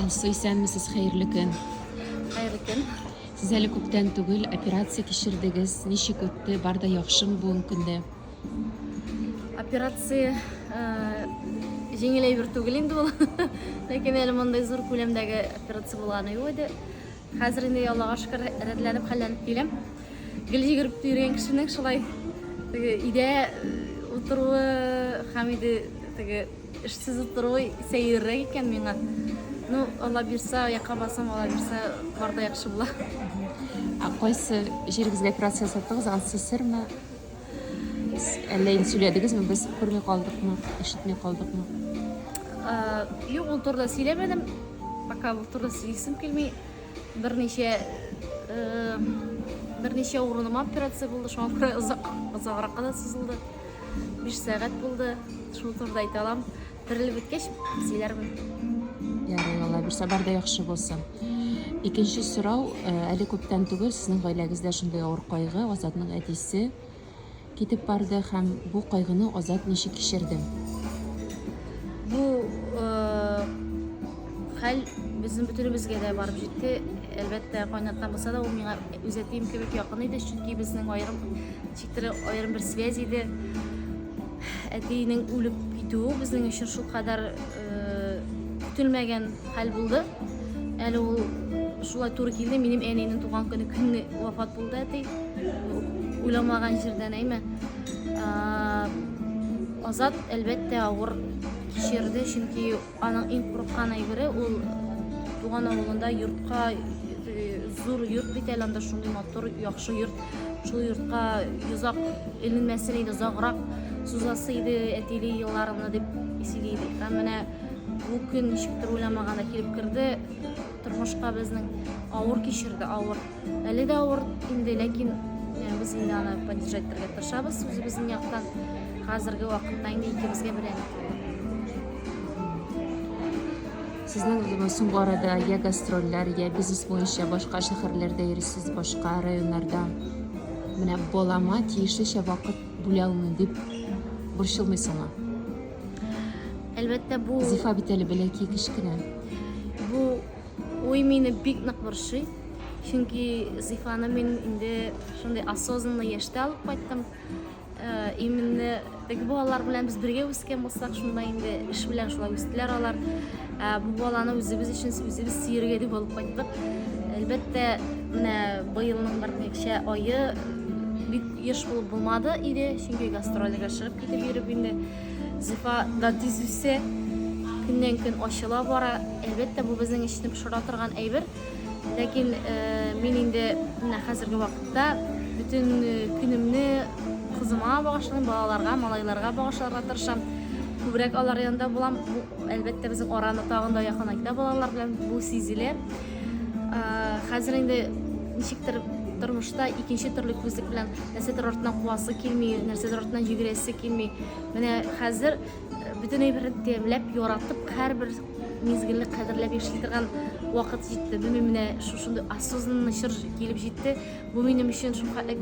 Алсу, исәнмесез, хәерле көн. Хәерле көн. Сез әле күптән түгел операция кичердегез. Ничек үтте? Бар да яхшымы бүгенге көндә? Операция жеңеләй бер түгел инде ул. Ләкин әле мондай зур күләмдәге операция булганы юк иде. Хәзер инде Аллага шөкер рәтләнеп хәлләнеп киләм. Гел йөгереп йөргән кешенең шулай өйдә утыруы һәм иде эшсез утыруы сәеррәк икән миңа. Ну, Алла бирсә, якка басам, Алла бирсә, бар да яхшы була. Кайсы җирегезгә операция ясаттыгыз? Алсы серме? Әллә инде сөйләдегезме? Без күрми калдыкмы, ишетми калдыкмы? Юк, ул турыда сөйләмәдем. Пока ул турыда сөйлисем килми. Берничә урыныма операция булды. Шуңа күрә озакрак кына сузылды. 5 сәгать булды. Шул турыда әйтә алам. Терелеп беткәч сөйләрмен. Ярый, Алла бирсә, бар да яхшы булсын. Икенче сорау, әле күптән түгел сезнең гаиләгездә шундый авыр кайгы, Азатның әтисе китеп барды һәм бу кайгыны Азат ничек кичерде? Бу хәл безнең бөтенебезгә дә барып җитте. Әлбәттә, кайнатан булса да, ул миңа үз әтием кебек якын иде, чөнки безнең аерым бер связь иде. Әтиенең үлеп китүе безнең өчен шул кадәр көтелмәгән хәл булды. Әле ул шулай туры килде. Минем әниемнең туган көне вафат булды әти. Уйламаган җирдән әйме. Азат әлбәттә авыр кичерде, чөнки аның иң курыккан әйбере ул туган авылында йортка, зур йорт бит әле анда, шундый матур, яхшы йорт. Шул йортка йозак эленмәсен иде, озаграк сузасы иде әтиле елларымны дип исеге. Һәм менә бу көн ничектер уйламаганда килеп керде. Тормышка безнең авыр кичерде, авыр. Әле дә авыр инде, ләкин без инде аны поддержать итәргә тырышабыз үзебезнең яктан. Хәзерге вакытта инде икебезгә берәм. Сезнең соңгы арада я гастрольләр, я бизнес буенча башка шәһәрләрдә йөрисез, башка районнарда. Менә балама тиешлечә вакыт бүлә алмыйм дип борчылмыйсыңмы? Әлбәттә, бу Зифа бит әле бәләкәй кечкенә. Бу уй мине бик нык борчый. Чөнки Зифаны мин инде шундый осознанно яшьтә алып кайттым. Именно теге балалар белән без бергә үскән булсак, шунда инде эш белән шулай үстеләр алар. Бу баланы үзебез өчен үзебез сөяргә дип алып кайттык. Әлбәттә, менә быелның берничә айы бик еш булып булмады иде, чөнки гастрольгә чыгып китеп йөреп инде Зифа да тиз үсә, көннән-көн ачыла бара. Әлбәттә, бу безнең өчен пошыра торган әйбер. Ләкин мин инде менә хәзерге вакытта бүтән көнемне кызыма багышлыйм, балаларга, малайларга багышларга тырышам. Күбрәк алар янында булам. Әлбәттә, безнең араны тагын да якынайта балалар белән, бу сизелә. Хәзер инде ничектер тормышта икенче төрле күзлек белән нәрсәдер артыннан куасы килми, нәрсәдер артыннан йөгерәсе килми. Менә хәзер бүтән әйберне тәмләп, яратып, һәрбер мизгелне кадерләп яши торган вакыт җитте. Белмим, менә шушындый осознанно чор килеп җитте. Бу минем өчен шулкадәр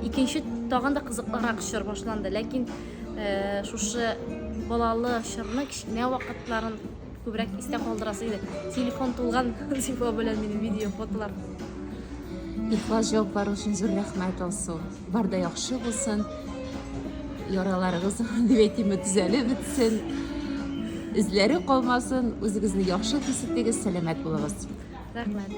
икенче тагын да кызыклырак чор башланды. Ләкин шушы балалы чорны, кичкенә вакытларын күбрәк истә калдырасы иде. Телефон тулган Зифа белән минем видео фотолар. Ихлас җавап бару өчен зур рәхмәт, Алсу. Бар да яхшы булсын. Яраларыгыз дип әйтимме, төзәлеп бетсен. Эзләре калмасын. Үзегезне яхшы хис итегез, сәламәт булыгыз. Рәхмәт.